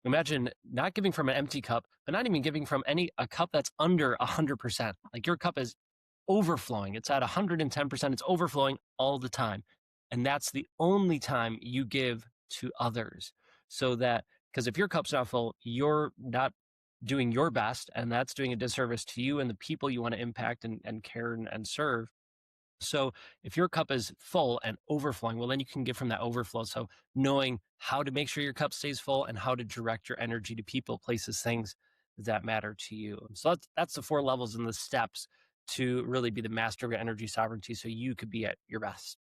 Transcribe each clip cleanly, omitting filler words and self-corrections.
Imagine not giving from an empty cup, but not even giving from a cup that's under 100%. Like your cup is overflowing. It's at 110%. It's overflowing all the time. And that's the only time you give to others. So that, because if your cup's not full, you're not doing your best. And that's doing a disservice to you and the people you want to impact and care and serve. So if your cup is full and overflowing, well, then you can give from that overflow. So knowing how to make sure your cup stays full and how to direct your energy to people, places, things that matter to you. So that's the four levels and the steps to really be the master of your energy sovereignty so you could be at your best.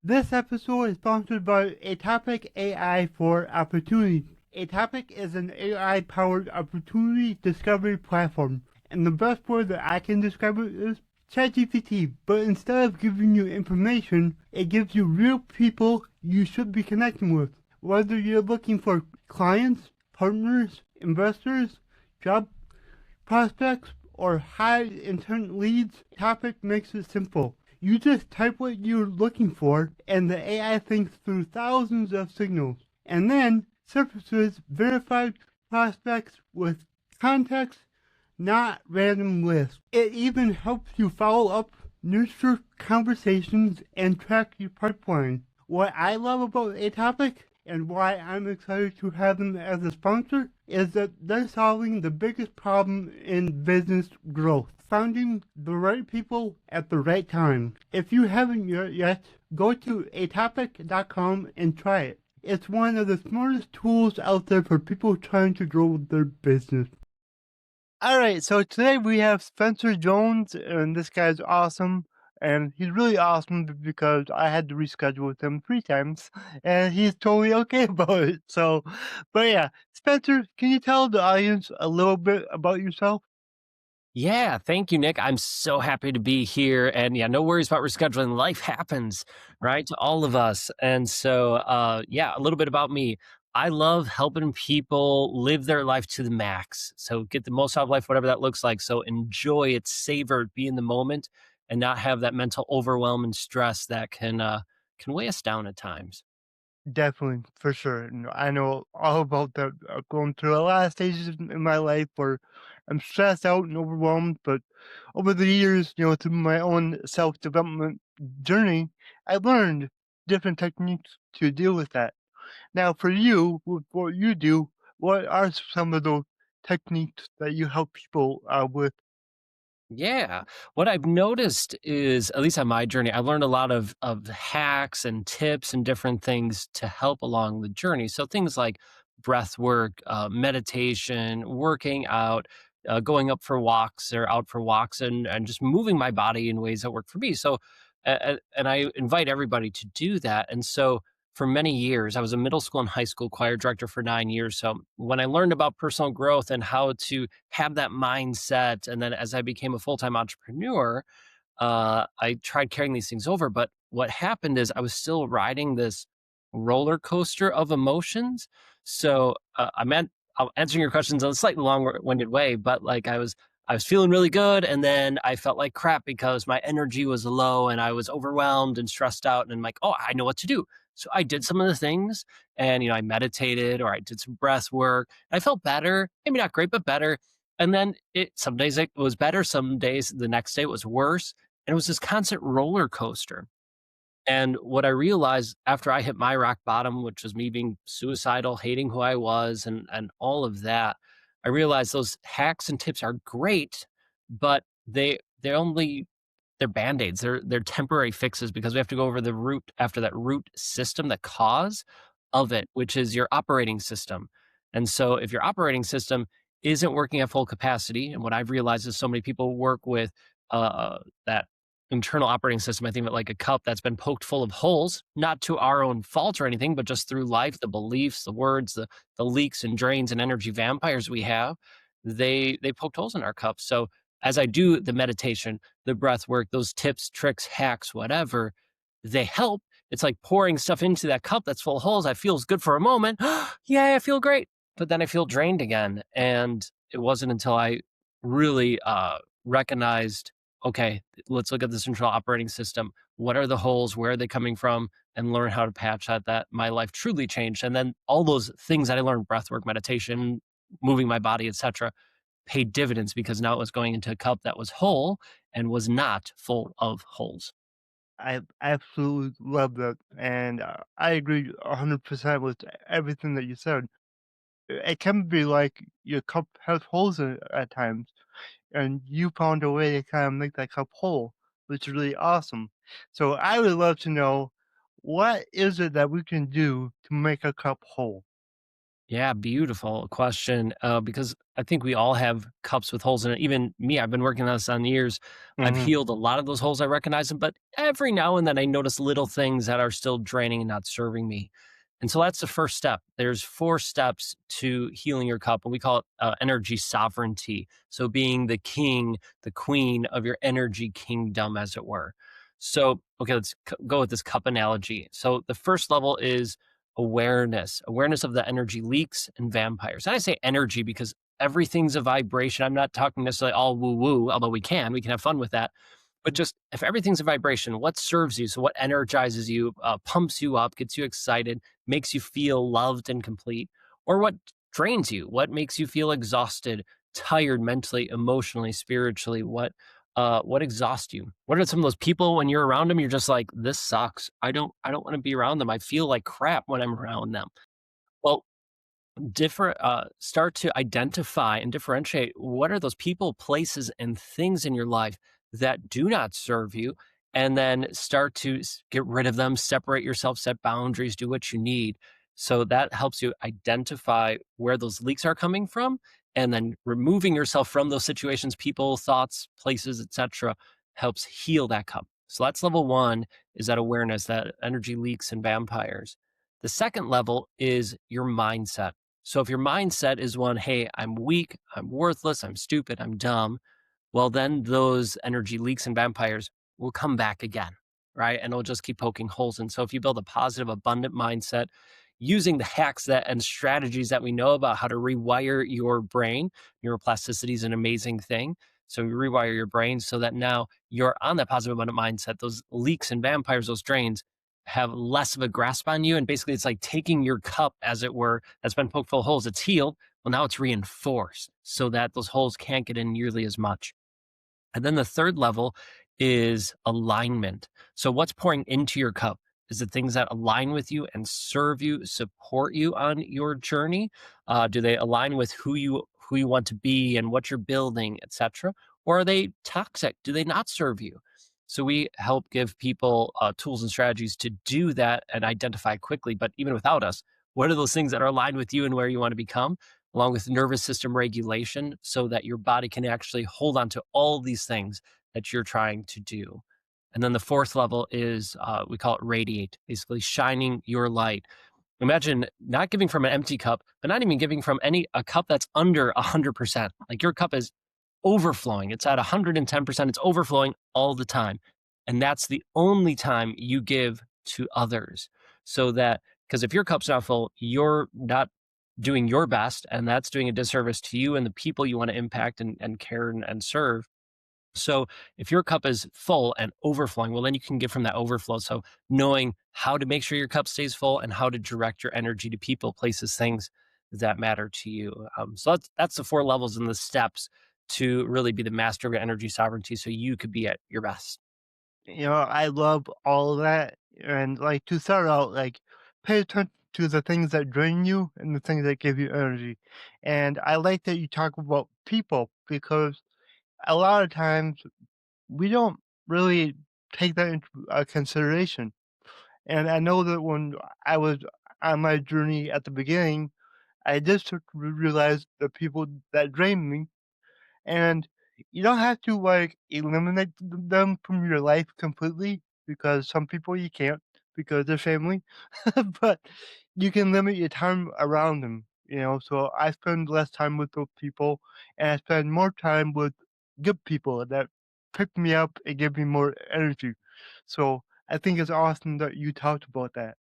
This episode is sponsored by Atopic AI for Opportunity. Atopic is an AI powered opportunity discovery platform, and the best word that I can describe it is ChatGPT. But instead of giving you information, it gives you real people you should be connecting with. Whether you're looking for clients, partners, investors, job prospects, or high intent leads, Topic makes it simple. You just type what you're looking for, and the AI thinks through thousands of signals, and then surfaces verified prospects with context, not random lists. It even helps you follow up, nurture conversations, and track your pipeline. What I love about Atopic and why I'm excited to have them as a sponsor is that they're solving the biggest problem in business growth, finding the right people at the right time. If you haven't yet, go to atopic.com and try it. It's one of the smartest tools out there for people trying to grow their business. All right, so today we have Spencer Jones, and this guy's awesome. And he's really awesome because I had to reschedule with him 3 times, and he's totally okay about it. So, but yeah, Spencer, can you tell the audience a little bit about yourself? Yeah, thank you, Nick. I'm so happy to be here. And yeah, no worries about rescheduling. Life happens, right? To all of us. And so yeah, a little bit about me. I love helping people live their life to the max. So get the most out of life, whatever that looks like. So enjoy it, savor it, be in the moment, and not have that mental overwhelm and stress that can weigh us down at times. Definitely, for sure. I know all about that. Going through a lot of stages in my life where I'm stressed out and overwhelmed, but over the years, through my own self development journey, I learned different techniques to deal with that. Now, for you, with what you do, what are some of those techniques that you help people with? Yeah. What I've noticed is, at least on my journey, I learned a lot of hacks and tips and different things to help along the journey. So things like breath work, meditation, working out, going up for walks or out for walks, and just moving my body in ways that work for me. So, and I invite everybody to do that. And so for many years. I was a middle school and high school choir director for 9 years. So when I learned about personal growth and how to have that mindset, and then as I became a full time entrepreneur, I tried carrying these things over. But what happened is I was still riding this roller coaster of emotions. So I'm answering your questions in a slightly long-winded way, but like I was feeling really good, and then I felt like crap because my energy was low and I was overwhelmed and stressed out. And I'm like, oh, I know what to do. So I did some of the things, and I meditated or I did some breath work. I felt better, maybe not great, but better. And then some days it was better, some days the next day it was worse. And it was this constant roller coaster. And what I realized after I hit my rock bottom, which was me being suicidal, hating who I was, and all of that, I realized those hacks and tips are great, but they're band-aids. They're temporary fixes because we have to go over the root after that root system, the cause of it, which is your operating system. And so if your operating system isn't working at full capacity, and what I've realized is so many people work with that internal operating system. I think of it like a cup that's been poked full of holes, not to our own fault or anything, but just through life, the beliefs, the words, the leaks and drains and energy vampires we have. They poked holes in our cup. So as I do the meditation, the breath work, those tips, tricks, hacks, whatever, they help. It's like pouring stuff into that cup that's full of holes. I feels good for a moment. Yeah, I feel great. But then I feel drained again. And it wasn't until I really recognized okay, let's look at the central operating system. What are the holes? Where are they coming from? And learn how to patch that my life truly changed. And then all those things that I learned, breathwork, meditation, moving my body, etc., paid dividends because now it was going into a cup that was whole and was not full of holes. I absolutely love that, and I agree 100% with everything that you said. It can be like your cup has holes in it at times, and you found a way to kind of make that cup whole, which is really awesome. So I would love to know, what is it that we can do to make a cup whole? Yeah, beautiful question. Because I think we all have cups with holes in it. Even me, I've been working on this on years. I've Mhm. healed a lot of those holes. I recognize them, but every now and then I notice little things that are still draining and not serving me. And so that's the first step. There's 4 steps to healing your cup, and we call it energy sovereignty. So being the king, the queen of your energy kingdom, as it were. So, okay, let's go with this cup analogy. So the first level is awareness of the energy leaks and vampires. And I say energy because everything's a vibration. I'm not talking necessarily all woo woo, although we can have fun with that. But just if everything's a vibration, what serves you? So, what energizes you, pumps you up, gets you excited, makes you feel loved and complete, or what drains you? What makes you feel exhausted, tired mentally, emotionally, spiritually? What exhausts you? What are some of those people when you're around them? You're just like, this sucks. I don't want to be around them. I feel like crap when I'm around them. Well, start to identify and differentiate what are those people, places, and things in your life that do not serve you, and then start to get rid of them, separate yourself, set boundaries, do what you need. So that helps you identify where those leaks are coming from, and then removing yourself from those situations, people, thoughts, places, etc., helps heal that cup. So that's level one, is that awareness, that energy leaks and vampires. The second level is your mindset. So if your mindset is one, hey, I'm weak, I'm worthless, I'm stupid, I'm dumb, well, then those energy leaks and vampires will come back again, right? And it'll just keep poking holes in. So if you build a positive, abundant mindset using the hacks that and strategies that we know about how to rewire your brain, neuroplasticity is an amazing thing. So you rewire your brain so that now you're on that positive, abundant mindset. Those leaks and vampires, those drains, have less of a grasp on you. And basically, it's like taking your cup, as it were, that's been poked full of holes, it's healed. Well, now it's reinforced so that those holes can't get in nearly as much. And then the third level is alignment. So what's pouring into your cup? Is it things that align with you and serve you, support you on your journey? Do they align with who you want to be and what you're building, etc.? Or are they toxic? Do they not serve you? So we help give people tools and strategies to do that and identify quickly. But even without us, what are those things that are aligned with you and where you want to become? Along with nervous system regulation so that your body can actually hold on to all these things that you're trying to do. And then the fourth level is we call it radiate, basically shining your light. Imagine not giving from an empty cup, but not even giving from a cup that's under 100%. Like your cup is overflowing. It's at 110%. It's overflowing all the time. And that's the only time you give to others. So that, because if your cup's not full, you're not doing your best. And that's doing a disservice to you and the people you want to impact and care and serve. So if your cup is full and overflowing, well, then you can give from that overflow. So knowing how to make sure your cup stays full and how to direct your energy to people, places, things that matter to you. So that's the 4 levels and the steps to really be the master of your energy sovereignty so you could be at your best. I love all of that, and, like, to start out, like, pay attention to the things that drain you and the things that give you energy, and I like that you talk about people because a lot of times we don't really take that into, consideration, and I know that when I was on my journey at the beginning, I did start to realize the people that drained me, and you don't have to, like, eliminate them from your life completely because some people you can't because they're family, but you can limit your time around them, so I spend less time with those people, and I spend more time with good people that pick me up and give me more energy. So, I think it's awesome that you talked about that.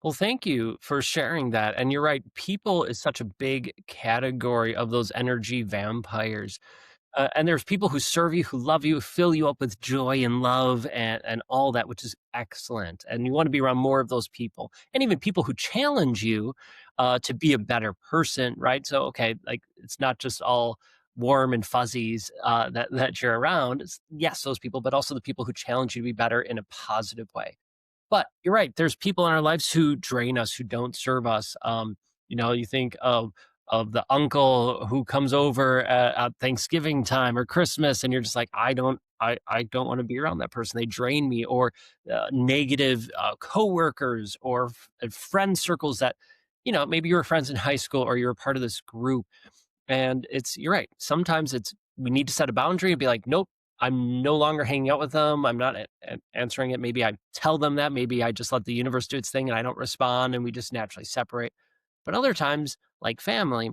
Well, thank you for sharing that. And you're right, people is such a big category of those energy vampires. And there's people who serve you, who love you, fill you up with joy and love and all that, which is excellent. And you want to be around more of those people, and even people who challenge you to be a better person, right? So, okay, like it's not just all warm and fuzzies that you're around. It's, yes, those people, but also the people who challenge you to be better in a positive way. But you're right. There's people in our lives who drain us, who don't serve us. You think of the uncle who comes over at Thanksgiving time or Christmas, and you're just like, I don't want to be around that person. They drain me. Or negative coworkers or friend circles that, maybe you were friends in high school or you're a part of this group and you're right. Sometimes we need to set a boundary and be like, nope, I'm no longer hanging out with them. I'm not answering it. Maybe I tell them that. Maybe I just let the universe do its thing and I don't respond and we just naturally separate. But other times, like family,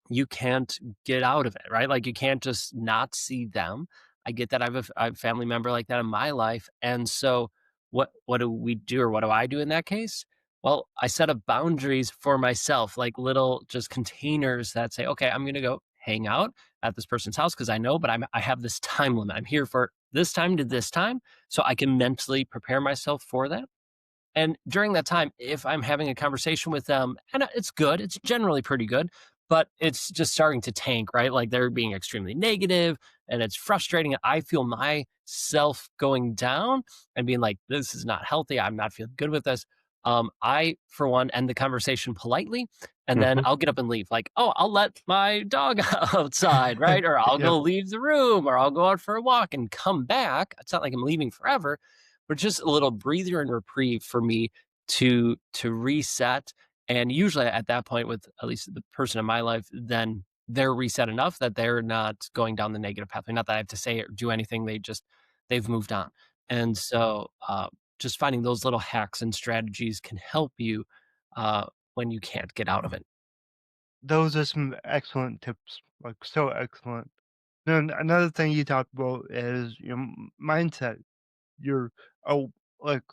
you can't get out of it, right? Like you can't just not see them. I get that. I have a family member like that in my life, and so what do we do, or what do I do in that case? Well, I set up boundaries for myself, like little just containers that say, okay, I'm going to go hang out at this person's house because I know, but I have this time limit. I'm here for this time to this time, so I can mentally prepare myself for that. And during that time, if I'm having a conversation with them, and it's good, it's generally pretty good, but it's just starting to tank, right? Like they're being extremely negative and it's frustrating. I feel myself going down and being like, this is not healthy. I'm not feeling good with this. I, for one, end the conversation politely and then Mhm. I'll get up and leave. Like, oh, I'll let my dog outside, right? Or I'll Yep. go leave the room or I'll go out for a walk and come back. It's not like I'm leaving forever, but just a little breather and reprieve for me to reset. And usually at that point, with at least the person in my life, then they're reset enough that they're not going down the negative pathway. Not that I have to say or do anything; they've moved on. And so, just finding those little hacks and strategies can help you uh, when you can't get out of it. Those are some excellent tips, like, so excellent. Then another thing you talked about is your mindset. You're, oh, like,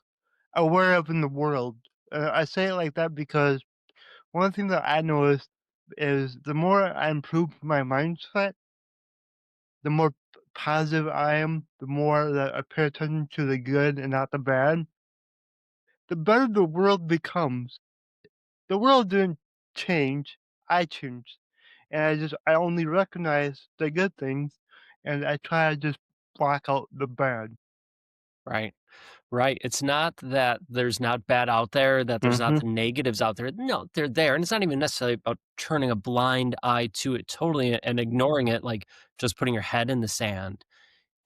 aware of in the world. I say it like that because one thing that I noticed is the more I improve my mindset, the more positive I am, the more that I pay attention to the good and not the bad, the better the world becomes. The world didn't change, I changed. And I only recognize the good things and I try to just block out the bad. Right. Right. It's not that there's not bad out there, that there's not Mhm. the negatives out there. No, they're there. And it's not even necessarily about turning a blind eye to it totally and ignoring it, like just putting your head in the sand.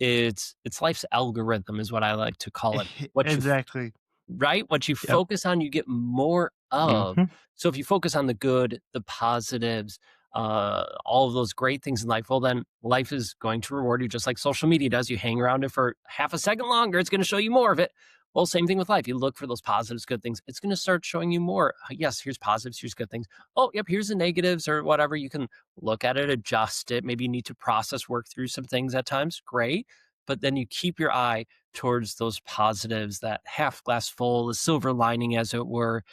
It's life's algorithm is what I like to call it. What you Exactly. Right? What you Yep. focus on, you get more of. Mhm. So if you focus on the good, the positives, all of those great things in life, well, then life is going to reward you just like social media does. You hang around it for half a second longer, it's going to show you more of it. Well, same thing with life. You look for those positives, good things. It's going to start showing you more. Yes, here's positives, here's good things. Oh, yep, here's the negatives or whatever. You can look at it, adjust it. Maybe you need to process, work through some things at times. Great. But then you keep your eye towards those positives, that half glass full, the silver lining, as it were,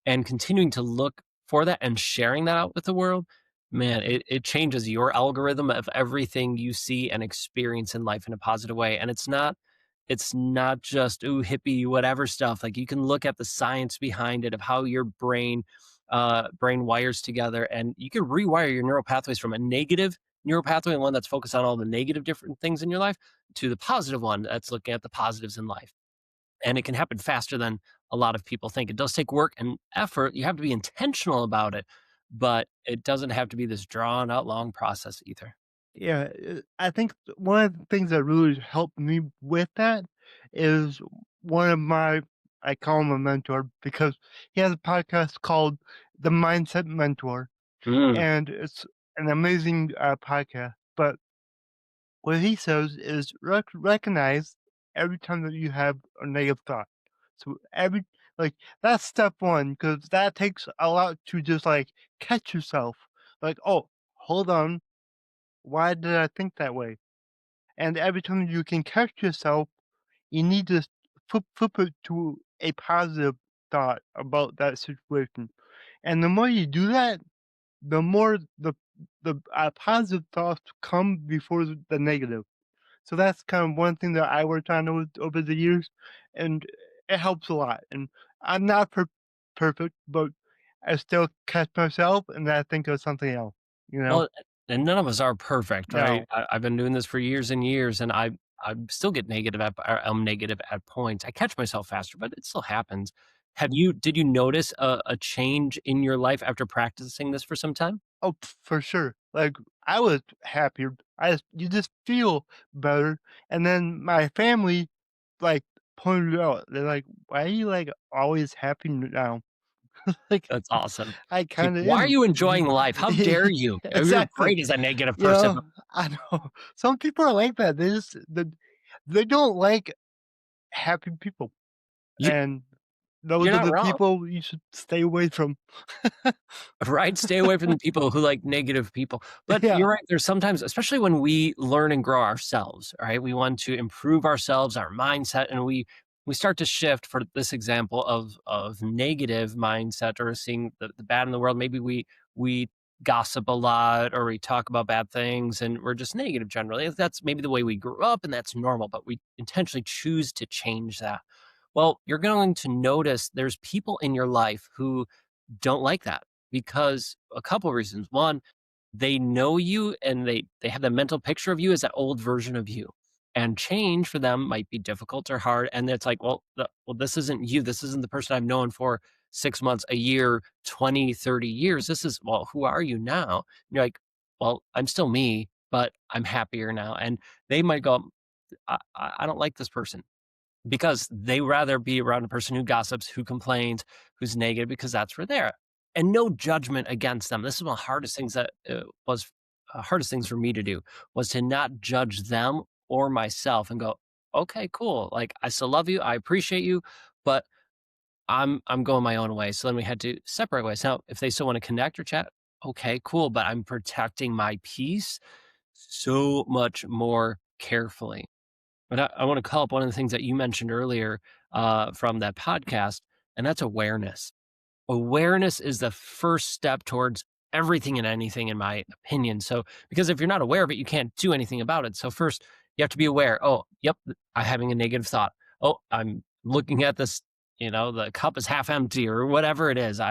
and continuing to look for that and sharing that out with the world, man, it changes your algorithm of everything you see and experience in life in a positive way. And it's not just ooh hippie whatever stuff. Like you can look at the science behind it of how your brain wires together, and you can rewire your neural pathways from a negative neural pathway and one that's focused on all the negative different things in your life to the positive one that's looking at the positives in life. And it can happen faster than a lot of people think. It does take work and effort. You have to be intentional about it, but it doesn't have to be this drawn out long process either. Yeah, I think one of the things that really helped me with that is one of my I call him a mentor because he has a podcast called The Mindset Mentor, Mm, and it's an amazing, podcast, but what he says is recognize every time that you have a negative thought. So that's step one because that takes a lot to just, like, catch yourself. Like, "Oh, hold on, why did I think that way?" And every time you can catch yourself, you need to flip it to a positive thought about that situation. And the more you do that, the more the the positive thoughts come before the negative. So that's kind of one thing that I worked on over the years, and it helps a lot. And I'm not perfect, but I still catch myself and then I think of something else, you know? Well, and none of us are perfect, right? No. I've been doing this for years and years, and I still get negative at I'm negative at points. I catch myself faster, but it still happens. Did you notice a change in your life after practicing this for some time? Oh, for sure. Like, I was happier. You just feel better. And then my family, like, pointed it out. They're like, "Why are you, like, always happy now?" Like, That's awesome. I It's like, kinda "Why are am. you enjoying life? How dare you? You're Exactly. great as a negative You person." know, I know. Some people are like that. They don't like happy people, You and those you're are not the wrong. people you should stay away from. Right? Stay away from the people who like negative people. But Yeah. you're right, there's sometimes, especially when we learn and grow ourselves, right? We want to improve ourselves, our mindset, and we start to shift for this example of negative mindset or seeing the bad in the world. Maybe we gossip a lot or we talk about bad things and we're just negative generally. That's maybe the way we grew up and that's normal, but we intentionally choose to change that. Well, you're going to notice there's people in your life who don't like that because a couple of reasons. One, they know you and they have the mental picture of you as that old version of you. And change for them might be difficult or hard. And it's like, well, this isn't you. This isn't the person I've known for 6 months, a year, 20, 30 years. This is, well, who are you now? And you're like, well, I'm still me, but I'm happier now. And they might go, I don't like this person because they rather be around a person who gossips, who complains, who's negative, because that's where they're at. And no judgment against them. This is one of the hardest things that was hardest things for me to do was to not judge them or myself and go, okay, cool. Like I still love you, I appreciate you, but I'm going my own way. So then we had to separate ways. Now, if they still want to connect or chat, okay, cool. But I'm protecting my peace so much more carefully. But I want to call up one of the things that you mentioned earlier from that podcast, and that's awareness. Awareness is the first step towards everything and anything, in my opinion. So, because if you're not aware of it, you can't do anything about it. So, first, you have to be aware. Oh, yep, I'm having a negative thought. Oh, I'm looking at this. The cup is half empty, or whatever it is.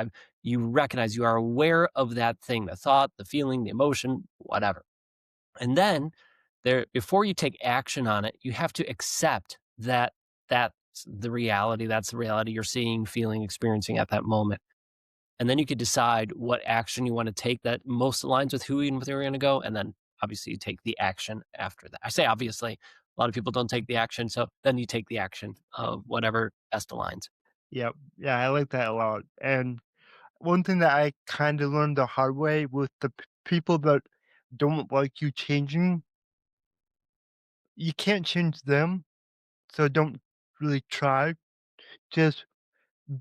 You recognize you are aware of that thing, the thought, the feeling, the emotion, whatever. And then before you take action on it, you have to accept that that's that's the reality you're seeing, feeling, experiencing at that moment. And then you could decide what action you want to take that most aligns with who and where you're going to go. And then obviously you take the action after that. I say obviously, a lot of people don't take the action. So then you take the action of whatever best aligns. Yep. Yeah, I like that a lot. And one thing that I kinda learned the hard way with the people that don't like you changing, you can't change them, so don't really try. Just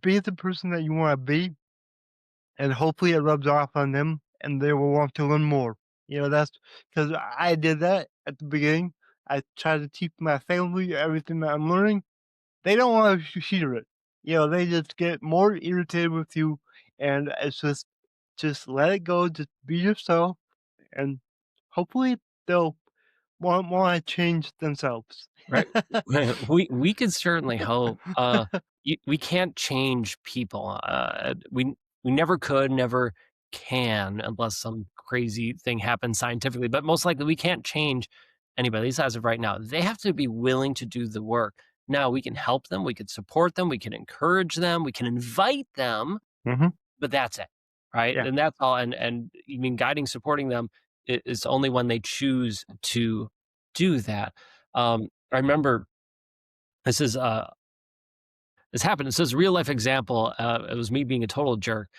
be the person that you wanna be, and hopefully it rubs off on them, and they will want to learn more. That's because I did that at the beginning. I tried to teach my family everything that I'm learning. They don't wanna hear it. They just get more irritated with you, and it's just let it go, just be yourself, and hopefully they'll wanna change themselves. Right. We could certainly hope. We can't change people. We never could, never can, unless some crazy thing happens scientifically. But most likely, we can't change anybody. At least as of right now, they have to be willing to do the work. Now we can help them, we can support them, we can encourage them, we can invite them, Mhm. but that's it, right? Yeah. And that's all. And you mean guiding, supporting them is only when they choose to do that. I remember this is this happened. This is a real life example. It was me being a total jerk.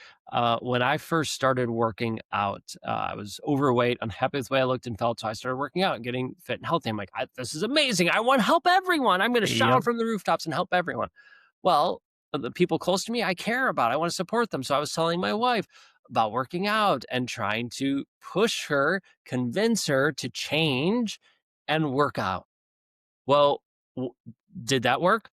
When I first started working out, I was overweight, unhappy with the way I looked and felt. So I started working out and getting fit and healthy. I'm like, this is amazing. I want to help everyone. I'm going to shout out Yep. from the rooftops and help everyone. Well, the people close to me, I care about. I want to support them. So I was telling my wife about working out and trying to push her, convince her to change and work out. Well, w- did that work?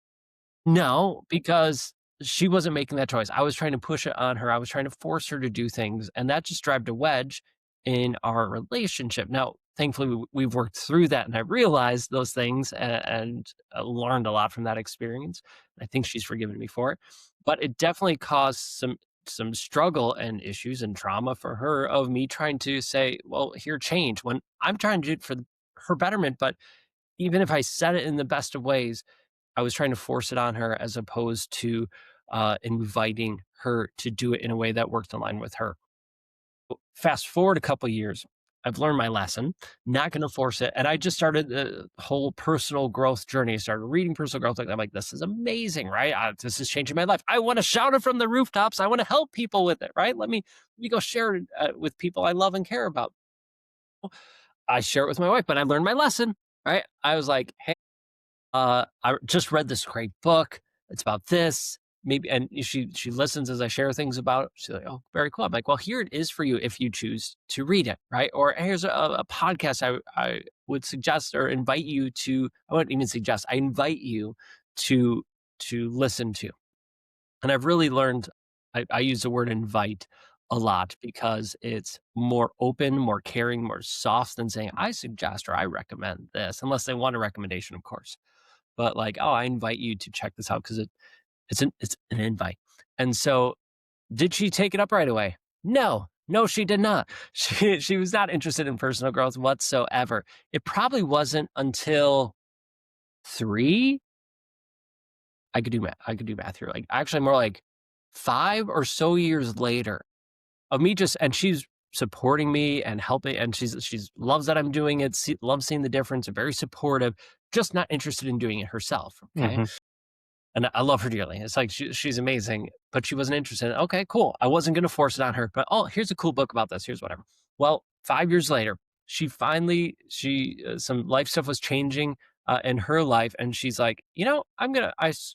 No, because she wasn't making that choice. I was trying to push it on her. I was trying to force her to do things, and that just drives a wedge in our relationship. Now, thankfully, we've worked through that, and I realized those things and learned a lot from that experience. I think she's forgiven me for it, but it definitely caused some struggle and issues and trauma for her of me trying to say, well, here, change when I'm trying to do it for her betterment. But even if I said it in the best of ways, I was trying to force it on her as opposed to inviting her to do it in a way that worked in line with her. Fast forward a couple years, I've learned my lesson, not going to force it. And I just started the whole personal growth journey. I started reading personal growth. Like, I'm like, this is amazing, right? This is changing my life. I want to shout it from the rooftops. I want to help people with it, right? Let me go share it with people I love and care about. I share it with my wife, but I learned my lesson, right? I was like, hey, I just read this great book. It's about this. Maybe and she listens as I share things about it. She's like, "Oh, very cool." I'm like, "Well, here it is for you if you choose to read it, right?" Or here's a podcast I would suggest or invite you to. I wouldn't even suggest. I invite you to listen to. And I've really learned. I use the word invite a lot because it's more open, more caring, more soft than saying I suggest or I recommend this, unless they want a recommendation, of course. But like, "Oh, I invite you to check this out because it's an invite." And so, did she take it up right away? No. No, she did not. She was not interested in personal growth whatsoever. It probably wasn't until 3 I could do math here, like, actually more like 5 or so years later of me just and she's supporting me and helping, and she's loves that I'm doing it, loves seeing the difference, and very supportive, just not interested in doing it herself, okay? Hmm. And I love her dearly. It's like she's amazing, but she wasn't interested. Okay, cool. I wasn't going to force it on her, but oh, here's a cool book about this. Here's whatever. Well, 5 years later, she finally some life stuff was changing in her life, and she's like,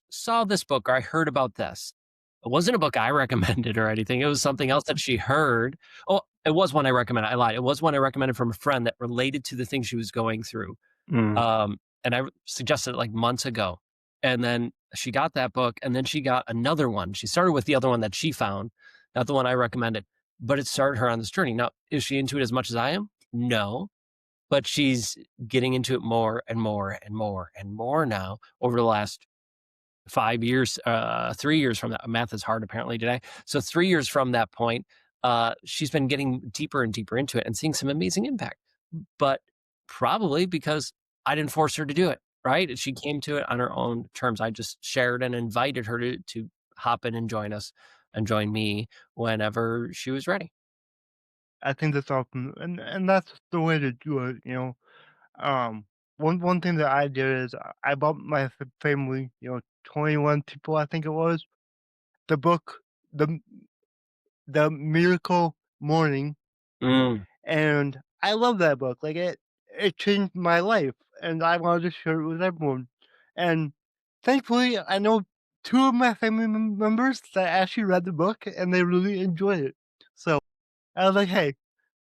saw this book or I heard about this. It wasn't a book I recommended or anything. It was something else that she heard. Oh, it was one I recommended. I lied. It was one I recommended from a friend that related to the thing she was going through. Mm. And I suggested it like months ago. And then she got that book and then she got another one. She started with the other one that she found, not the one I recommended, but it started her on this journey. Now, is she into it as much as I am? No, but she's getting into it more and more and more and more now over the last 5 years, 3 years from that. Math is hard apparently today. So 3 years from that point, she's been getting deeper and deeper into it and seeing some amazing impact. But probably because I didn't force her to do it, right? She came to it on her own terms. I just shared and invited her to hop in and join us and join me whenever she was ready. I think that's awesome, and that's the way to do it. Um, one thing that I did is I bought my family, 21 people, I think it was, the book, the the Miracle Morning, Mm, and I love that book. Like it changed my life, and I wanted to share it with everyone. And thankfully, I know two of my family members that actually read the book and they really enjoyed it. So I was like, hey,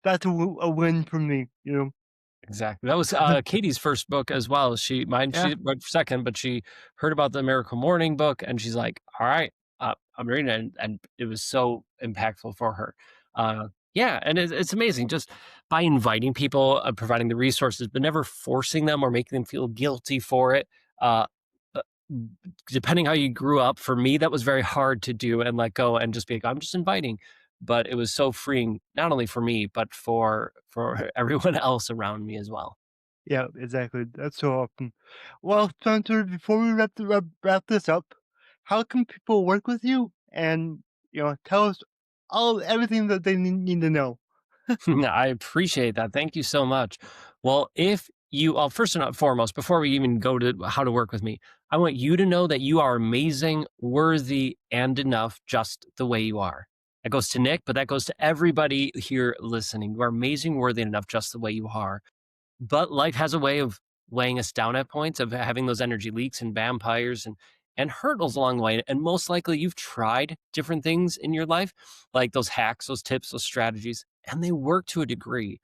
that's a win for me. exactly. That was Katie's first book as well. Yeah. She went second, but she heard about the Miracle Morning book and she's like, "All right, I'm reading it," and it was so impactful for her. Yeah, and it's amazing just by inviting people, providing the resources, but never forcing them or making them feel guilty for it. Uh, uh, Depending how you grew up, for me, that was very hard to do and let go and just be like, I'm just inviting. But it was so freeing, not only for me, but for everyone else around me as well. Yeah, exactly. That's so awesome. Well, Spencer, before we wrap this up, how can people work with you and tell us everything that they need to know? I appreciate that. Thank you so much. Well, if you, well, first and foremost, before we even go to how to work with me, I want you to know that you are amazing, worthy, and enough just the way you are. That goes to Nick, but that goes to everybody here listening. You are amazing, worthy, and enough just the way you are. But life has a way of weighing us down at points, of having those energy leaks and vampires and hurdles along the way. And most likely you've tried different things in your life, like those hacks, those tips, those strategies, and they work to a degree.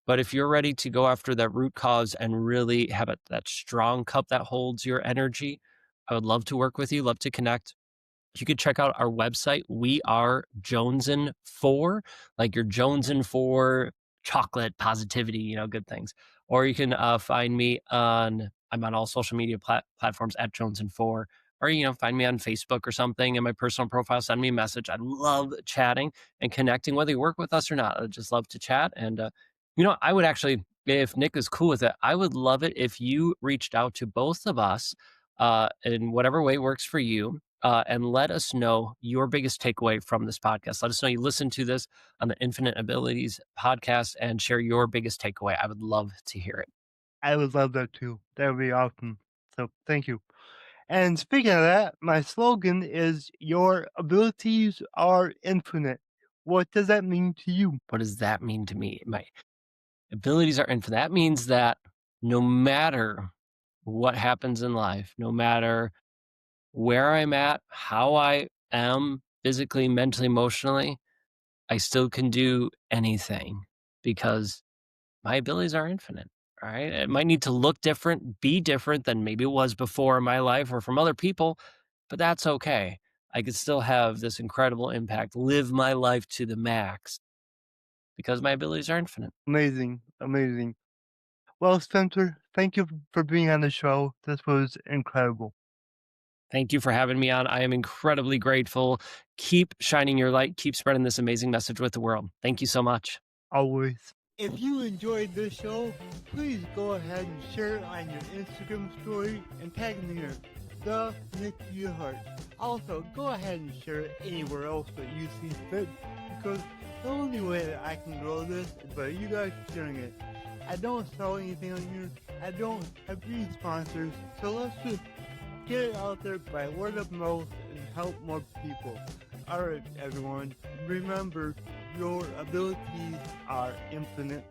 But if you're ready to go after that root cause and really have that strong cup that holds your energy, I would love to work with you, love to connect. You could check out our website. We are Jonesin for, like you're Jonesin for chocolate, positivity, good things. Or you can find me I'm on all social media platforms at Jones and Four, or find me on Facebook or something in my personal profile. Send me a message. I love chatting and connecting, whether you work with us or not. I just love to chat. And I would actually, if Nick is cool with it, I would love it if you reached out to both of us in whatever way works for you. And let us know your biggest takeaway from this podcast. Let us know you listened to this on the Infinite Abilities podcast and share your biggest takeaway. I would love to hear it. I would love that too. That would be awesome. So thank you. And speaking of that, my slogan is "Your abilities are infinite." What does that mean to you? What does that mean to me? My abilities are infinite. That means that no matter what happens in life, no matter where I'm at, how I am physically, mentally, emotionally, I still can do anything because my abilities are infinite, right? It might need to look different, be different than maybe it was before in my life or from other people, but that's okay. I could still have this incredible impact, live my life to the max because my abilities are infinite. Amazing, amazing. Well, Spencer, thank you for being on the show. This was incredible. Thank you for having me on. I am incredibly grateful. Keep shining your light, keep spreading this amazing message with the world. Thank you so much. Always. If you enjoyed this show, please go ahead and share it on your Instagram story and tag me in the Nick Your Heart. Also, go ahead and share it anywhere else that you see fit, because the only way that I can grow this is by you guys sharing it. I don't sell anything on here. I don't have any sponsors, so let's just get it out there by word of mouth and help more people. Alright, everyone, remember your abilities are infinite.